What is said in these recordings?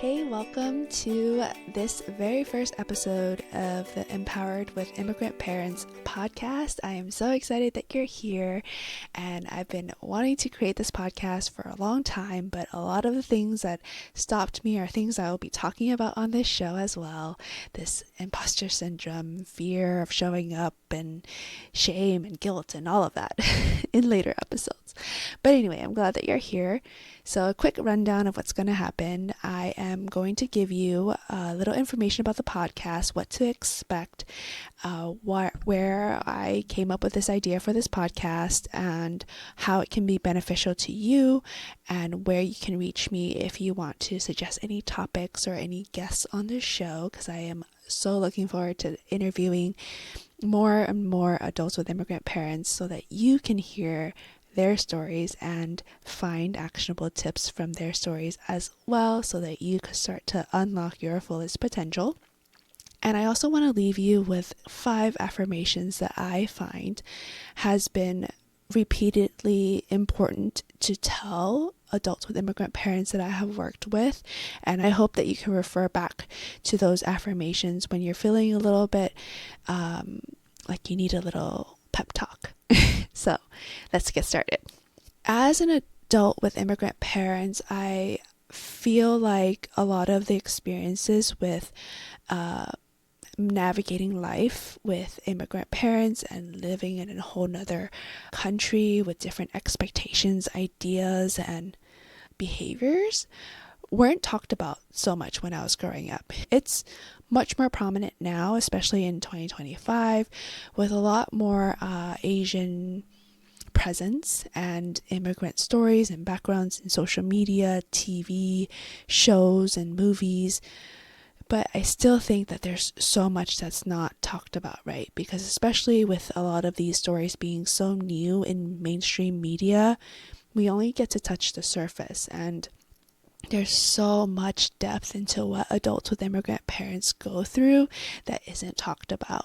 Hey, welcome to this very first episode of the Empowered with Immigrant Parents podcast. I am so excited that you're here, and I've been wanting to create this podcast for a long time, but a lot of the things that stopped me are things I will be talking about on this show as well. This imposter syndrome, fear of showing up, and shame and guilt and all of that in later episodes. But anyway, I'm glad that you're here. So a quick rundown of what's going to happen. I am going to give you a little information about the podcast, what to expect, where I came up with this idea for this podcast, and how it can be beneficial to you, and where you can reach me if you want to suggest any topics or any guests on this show, because I am so looking forward to interviewing more and more adults with immigrant parents so that you can hear their stories and find actionable tips from their stories as well, so that you can start to unlock your fullest potential. And I also want to leave you with 5 affirmations that I find has been repeatedly important to tell adults with immigrant parents that I have worked with. And I hope that you can refer back to those affirmations when you're feeling a little bit like you need a little pep talk. So let's get started. As an adult with immigrant parents, I feel like a lot of the experiences with navigating life with immigrant parents and living in a whole nother country with different expectations, ideas, and behaviors weren't talked about so much when I was growing up. It's much more prominent now, especially in 2025, with a lot more Asian presence and immigrant stories and backgrounds in social media, TV, shows, and movies. But I still think that there's so much that's not talked about, right? Because especially with a lot of these stories being so new in mainstream media, we only get to touch the surface, and there's so much depth into what adults with immigrant parents go through that isn't talked about.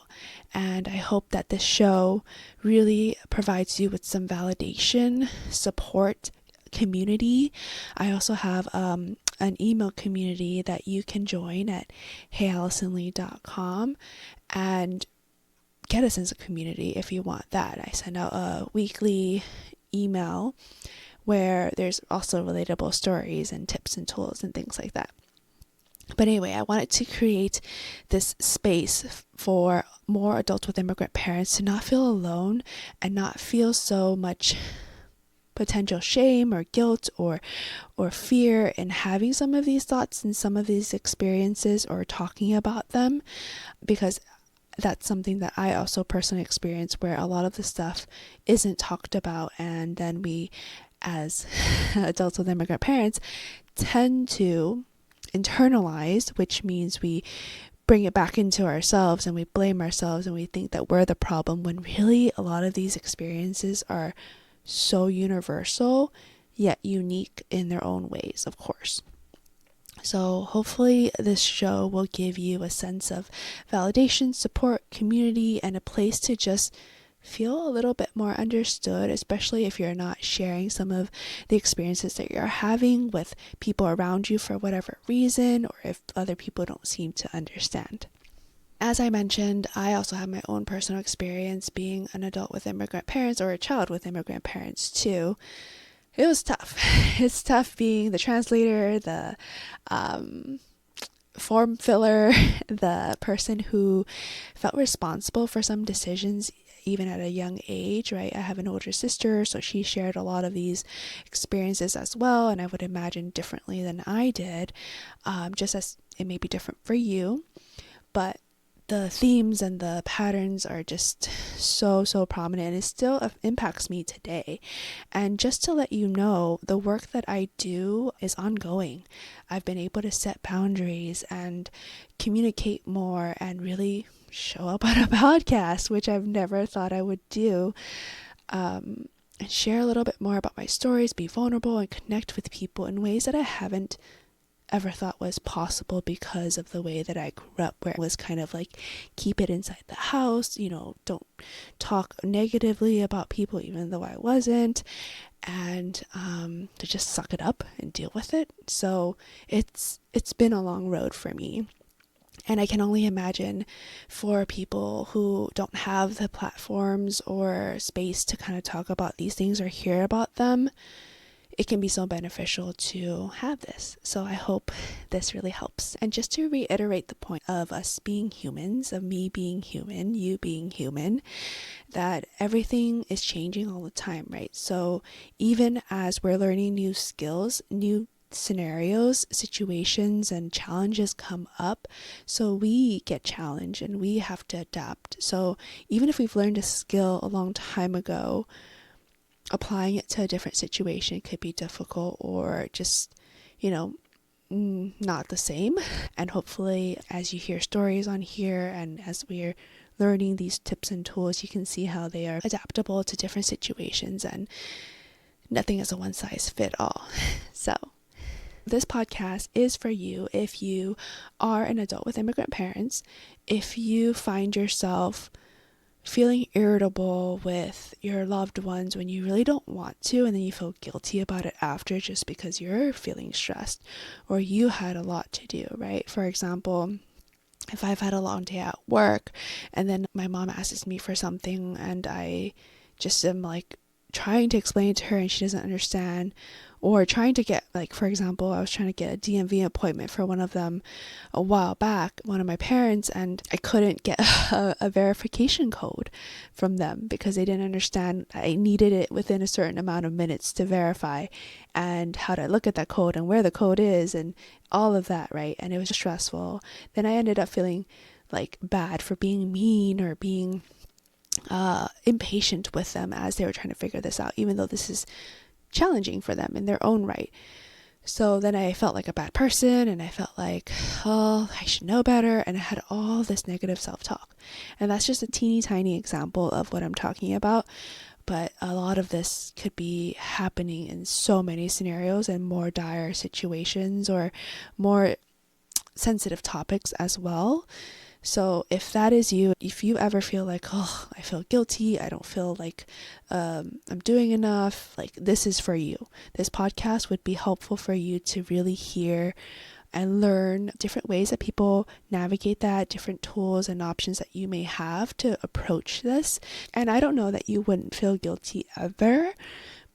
And I hope that this show really provides you with some validation, support, community. I also have an email community that you can join at heyallisonlee.com and get a sense of community if you want that. I send out a weekly email where there's also relatable stories and tips and tools and things like that. But anyway, I wanted to create this space for more adults with immigrant parents to not feel alone and not feel so much potential shame or guilt or fear in having some of these thoughts and some of these experiences or talking about them, because that's something that I also personally experienced, where a lot of the stuff isn't talked about, and then we as adults with immigrant parents tend to internalize, which means we bring it back into ourselves and we blame ourselves and we think that we're the problem, when really a lot of these experiences are so universal yet unique in their own ways, of course. So hopefully this show will give you a sense of validation, support, community, and a place to just feel a little bit more understood, especially if you're not sharing some of the experiences that you're having with people around you for whatever reason, or if other people don't seem to understand. As I mentioned, I also have my own personal experience being an adult with immigrant parents, or a child with immigrant parents too. It was tough. It's tough being the translator, the form filler, the person who felt responsible for some decisions even at a young age, right? I have an older sister, so she shared a lot of these experiences as well, and I would imagine differently than I did, just as it may be different for you. But the themes and the patterns are just so prominent, and it still impacts me today. And just to let you know, the work that I do is ongoing. I've been able to set boundaries and communicate more and really show up on a podcast, which I've never thought I would do, and share a little bit more about my stories, be vulnerable, and connect with people in ways that I haven't ever thought was possible because of the way that I grew up, where it was kind of like, keep it inside the house, don't talk negatively about people even though I wasn't, and to just suck it up and deal with it. So it's been a long road for me. And I can only imagine for people who don't have the platforms or space to kind of talk about these things or hear about them, it can be so beneficial to have this. So I hope this really helps. And just to reiterate the point of us being humans, of me being human, you being human, that everything is changing all the time, right? So even as we're learning new skills, new scenarios, situations, and challenges come up, so we get challenged and we have to adapt. So even if we've learned a skill a long time ago, applying it to a different situation could be difficult or just, not the same. And hopefully, as you hear stories on here and as we're learning these tips and tools, you can see how they are adaptable to different situations, and nothing is a one size fit all. So this podcast is for you if you are an adult with immigrant parents, if you find yourself feeling irritable with your loved ones when you really don't want to, and then you feel guilty about it after just because you're feeling stressed or you had a lot to do, right? For example, if I've had a long day at work and then my mom asks me for something and I just am like trying to explain it to her and she doesn't understand, or trying to get, like, for example, I was trying to get a DMV appointment for one of them a while back, one of my parents, and I couldn't get a verification code from them because they didn't understand I needed it within a certain amount of minutes to verify, and how to look at that code and where the code is and all of that, right? And it was stressful. Then I ended up feeling like bad for being mean or being impatient with them as they were trying to figure this out, even though this is challenging for them in their own right. So then I felt like a bad person and I felt like, oh, I should know better. And I had all this negative self-talk. And that's just a teeny tiny example of what I'm talking about. But a lot of this could be happening in so many scenarios and more dire situations or more sensitive topics as well. So if that is you, if you ever feel like, oh, I feel guilty, I don't feel like I'm doing enough, like, this is for you. This podcast would be helpful for you to really hear and learn different ways that people navigate that, different tools and options that you may have to approach this. And I don't know that you wouldn't feel guilty ever,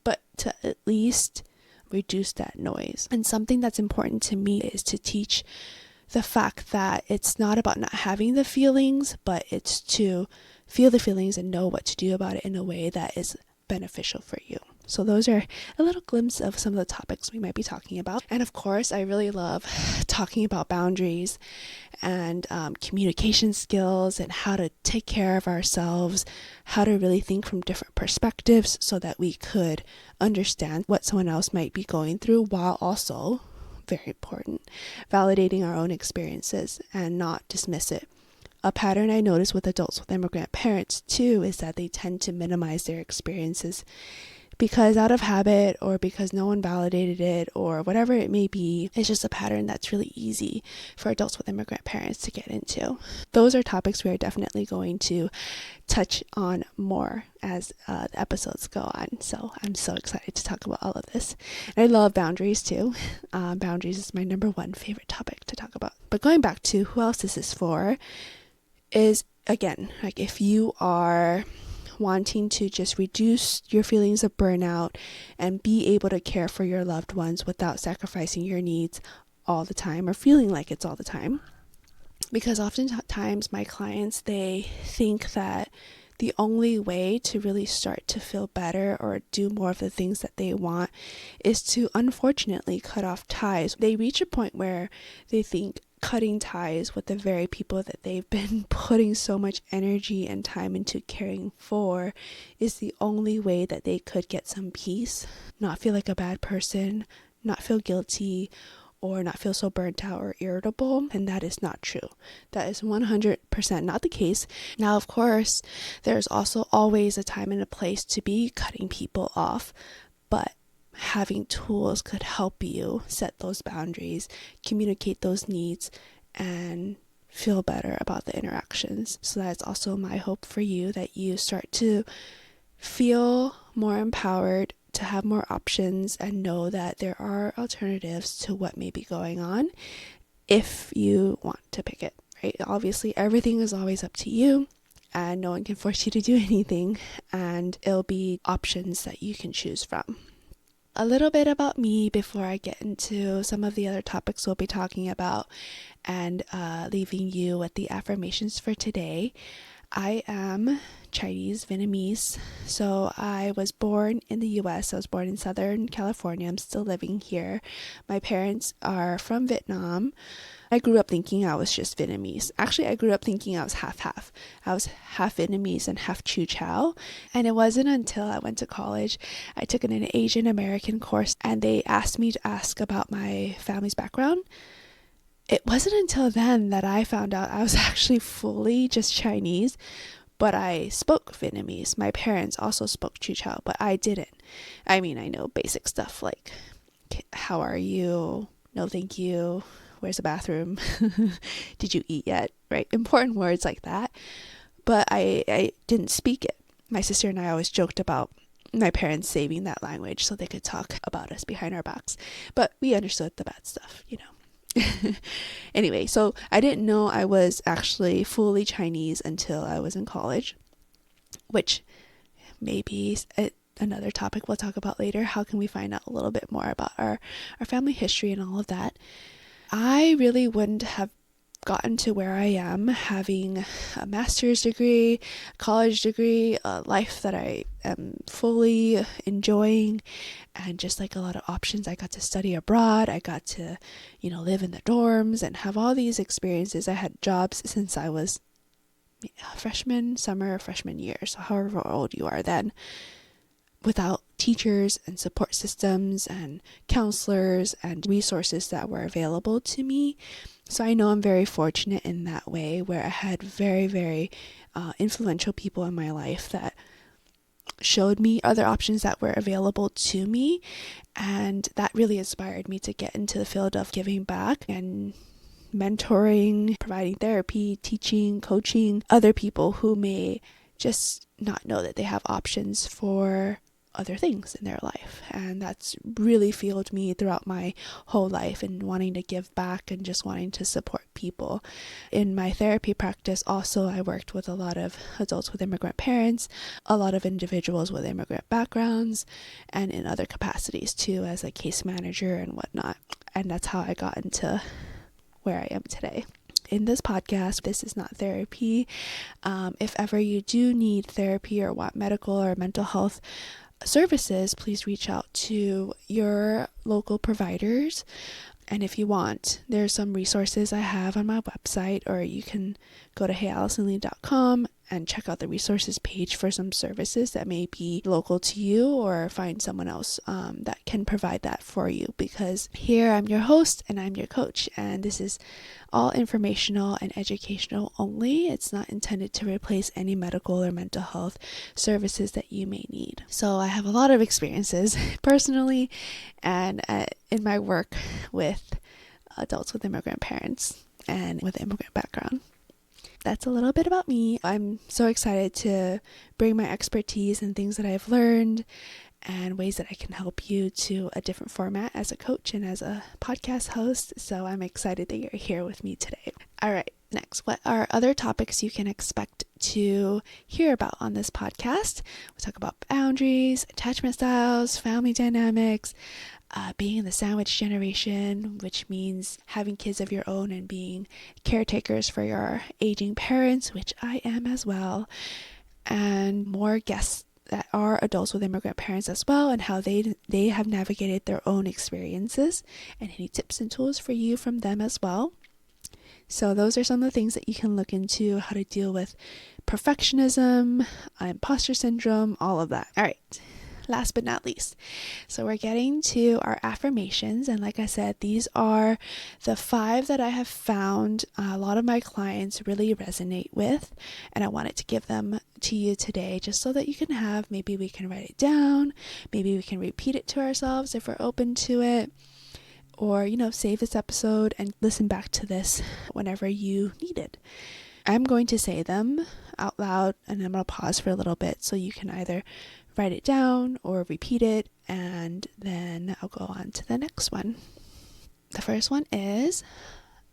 but to at least reduce that noise. And something that's important to me is to teach the fact that it's not about not having the feelings, but it's to feel the feelings and know what to do about it in a way that is beneficial for you. So those are a little glimpse of some of the topics we might be talking about. And of course, I really love talking about boundaries and communication skills and how to take care of ourselves, how to really think from different perspectives so that we could understand what someone else might be going through, while also, very important, validating our own experiences and not dismiss it. A pattern I notice with adults with immigrant parents too is that they tend to minimize their experiences because out of habit or because no one validated it or whatever it may be. It's just a pattern that's really easy for adults with immigrant parents to get into. Those are topics we are definitely going to touch on more as the episodes go on. So I'm so excited to talk about all of this. And I love boundaries too. Boundaries is my number one favorite topic to talk about. But going back to who else this is for is, again, like, if you are wanting to just reduce your feelings of burnout and be able to care for your loved ones without sacrificing your needs all the time or feeling like it's all the time. Because oftentimes my clients, they think that the only way to really start to feel better or do more of the things that they want is to, unfortunately, cut off ties. They reach a point where they think cutting ties with the very people that they've been putting so much energy and time into caring for is the only way that they could get some peace, not feel like a bad person, not feel guilty, or not feel so burnt out or irritable. And that is not true. That is 100% not the case. Now, of course, there's also always a time and a place to be cutting people off, but having tools could help you set those boundaries, communicate those needs, and feel better about the interactions. So that's also my hope for you, that you start to feel more empowered, to have more options, and know that there are alternatives to what may be going on if you want to pick it, right? Obviously, everything is always up to you, and no one can force you to do anything, and it'll be options that you can choose from. A little bit about me before I get into some of the other topics we'll be talking about, and leaving you with the affirmations for today. I am Chinese Vietnamese, so I was born in the US. I was born in Southern California. I'm still living here. My parents are from Vietnam. I grew up thinking I was just Vietnamese. Actually, I grew up thinking I was half-half. I was half Vietnamese and half Chu Chow. And it wasn't until I went to college, I took an Asian American course, and they asked me to ask about my family's background. It wasn't until then that I found out I was actually fully just Chinese, but I spoke Vietnamese. My parents also spoke Chu Chow, but I didn't. I mean, I know basic stuff like, how are you? No, thank you. Where's the bathroom? Did you eat yet? Right? Important words like that. But I didn't speak it. My sister and I always joked about my parents saving that language so they could talk about us behind our backs. But we understood the bad stuff, you know. Anyway, so I didn't know I was actually fully Chinese until I was in college, which maybe another topic we'll talk about later. How can we find out a little bit more about our family history and all of that? I really wouldn't have gotten to where I am having a master's degree, college degree, a life that I am fully enjoying, and just like a lot of options. I got to study abroad. I got to, live in the dorms and have all these experiences. I had jobs since I was freshman year, so however old you are then, without teachers and support systems and counselors and resources that were available to me. So I know I'm very fortunate in that way, where I had very, very influential people in my life that showed me other options that were available to me. And that really inspired me to get into the field of giving back and mentoring, providing therapy, teaching, coaching other people who may just not know that they have options for other things in their life. And that's really fueled me throughout my whole life, and wanting to give back and just wanting to support people. In my therapy practice also, I worked with a lot of adults with immigrant parents, a lot of individuals with immigrant backgrounds, and in other capacities too, as a case manager and whatnot. And that's how I got into where I am today. In this podcast, this is not therapy. If ever you do need therapy or want medical or mental health services, please reach out to your local providers. And if you want, there's some resources I have on my website, or you can go to heyallisonlee.com and check out the resources page for some services that may be local to you, or find someone else that can provide that for you. Because here I'm your host and I'm your coach, and this is all informational and educational only. It's not intended to replace any medical or mental health services that you may need. So I have a lot of experiences personally and in my work with adults with immigrant parents and with immigrant background. That's a little bit about me. I'm so excited to bring my expertise and things that I've learned and ways that I can help you to a different format as a coach and as a podcast host. So I'm excited that you're here with me today. All right, next, what are other topics you can expect to hear about on this podcast? We'll talk about boundaries, attachment styles, family dynamics, being in the sandwich generation, which means having kids of your own and being caretakers for your aging parents, which I am as well, and more guests that are adults with immigrant parents as well, and how they have navigated their own experiences, and any tips and tools for you from them as well. So those are some of the things that you can look into, how to deal with perfectionism, imposter syndrome, all of that. All right, last but not least, so we're getting to our affirmations, and like I said, these are the 5 that I have found a lot of my clients really resonate with, and I wanted to give them to you today just so that you can have, maybe we can write it down, maybe we can repeat it to ourselves if we're open to it, or save this episode and listen back to this whenever you need it. I'm going to say them out loud, and I'm going to pause for a little bit so you can either write it down or repeat it, and then I'll go on to the next one. The first one is,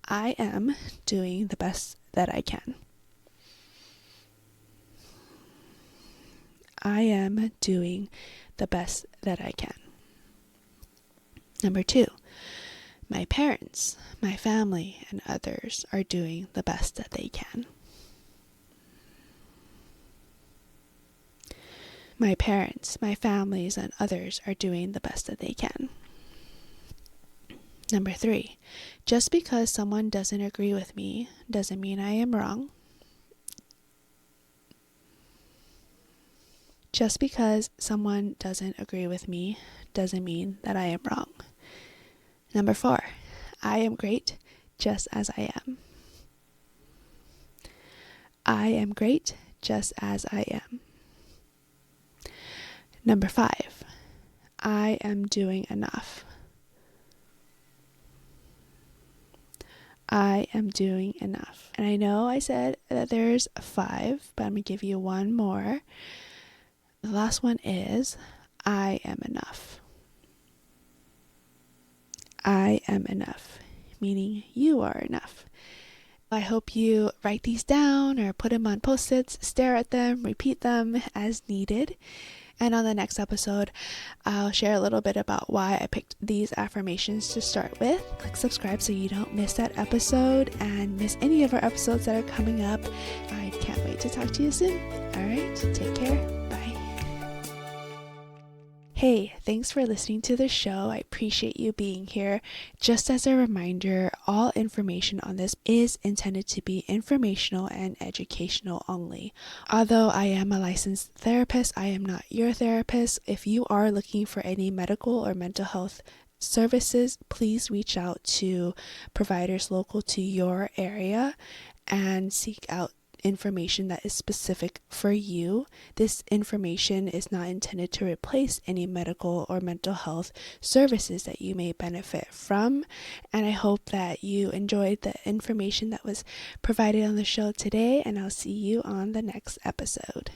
I am doing the best that I can. I am doing the best that I can. Number 2, my parents, my family, and others are doing the best that they can. My parents, my families, and others are doing the best that they can. Number 3, just because someone doesn't agree with me doesn't mean I am wrong. Just because someone doesn't agree with me doesn't mean that I am wrong. Number 4, I am great just as I am. I am great just as I am. Number 5, I am doing enough. I am doing enough. And I know I said that there's 5, but I'm going to give you one more. The last one is, I am enough. I am enough, meaning you are enough. I hope you write these down or put them on post-its, stare at them, repeat them as needed. And on the next episode, I'll share a little bit about why I picked these affirmations to start with. Click subscribe so you don't miss that episode and miss any of our episodes that are coming up. I can't wait to talk to you soon. All right, take care. Bye. Hey, thanks for listening to the show. I appreciate you being here. Just as a reminder, all information on this is intended to be informational and educational only. Although I am a licensed therapist, I am not your therapist. If you are looking for any medical or mental health services, please reach out to providers local to your area and seek out information that is specific for you. This information is not intended to replace any medical or mental health services that you may benefit from, and I hope that you enjoyed the information that was provided on the show today, and I'll see you on the next episode.